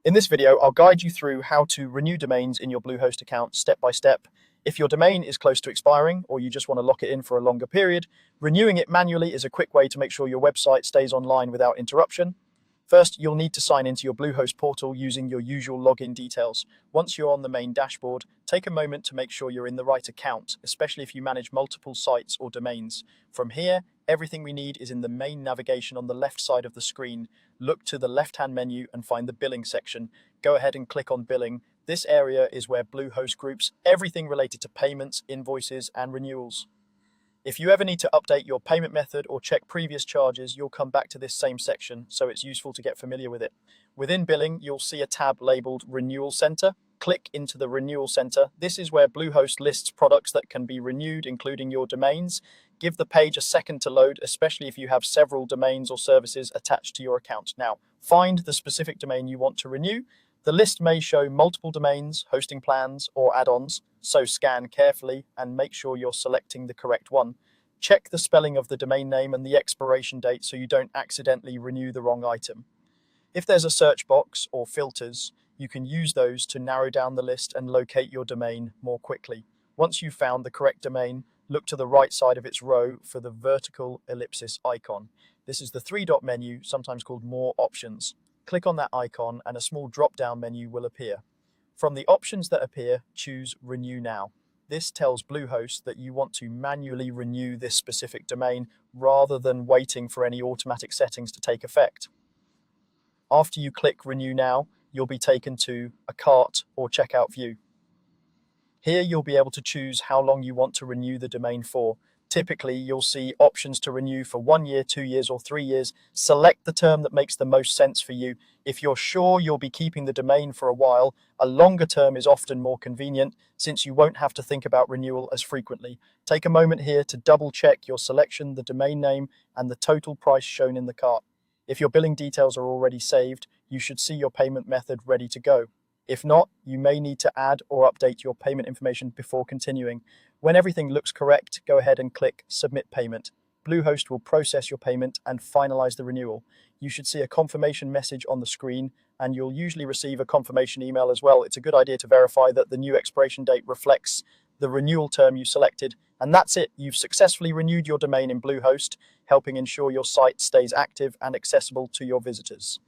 In this video, I'll guide you through how to renew domains in your Bluehost account step by step. If your domain is close to expiring or you just want to lock it in for a longer period, renewing it manually is a quick way to make sure your website stays online without interruption. First, you'll need to sign into your Bluehost portal using your usual login details. Once you're on the main dashboard, take a moment to make sure you're in the right account, especially if you manage multiple sites or domains. From here, everything we need is in the main navigation on the left side of the screen. Look to the left-hand menu and find the billing section. Go ahead and click on billing. This area is where Bluehost groups everything related to payments, invoices, and renewals. If you ever need to update your payment method or check previous charges, you'll come back to this same section, so it's useful to get familiar with it. Within billing, you'll see a tab labeled Renewal Center. Click into the Renewal Center. This is where Bluehost lists products that can be renewed, including your domains. Give the page a second to load, especially if you have several domains or services attached to your account. Now, find the specific domain you want to renew. The list may show multiple domains, hosting plans, or add-ons, so scan carefully and make sure you're selecting the correct one. Check the spelling of the domain name and the expiration date so you don't accidentally renew the wrong item. If there's a search box or filters, you can use those to narrow down the list and locate your domain more quickly. Once you've found the correct domain, look to the right side of its row for the vertical ellipsis icon. This is the three-dot menu, sometimes called More Options. Click on that icon and a small drop-down menu will appear. From the options that appear, choose Renew Now. This tells Bluehost that you want to manually renew this specific domain rather than waiting for any automatic settings to take effect. After you click Renew Now, you'll be taken to a cart or checkout view. Here you'll be able to choose how long you want to renew the domain for. Typically, you'll see options to renew for 1 year, 2 years, or 3 years. Select the term that makes the most sense for you. If you're sure you'll be keeping the domain for a while, a longer term is often more convenient since you won't have to think about renewal as frequently. Take a moment here to double check your selection, the domain name, and the total price shown in the cart. If your billing details are already saved, you should see your payment method ready to go. If not, you may need to add or update your payment information before continuing. When everything looks correct, go ahead and click Submit Payment. Bluehost will process your payment and finalize the renewal. You should see a confirmation message on the screen, and you'll usually receive a confirmation email as well. It's a good idea to verify that the new expiration date reflects the renewal term you selected. And that's it. You've successfully renewed your domain in Bluehost, helping ensure your site stays active and accessible to your visitors.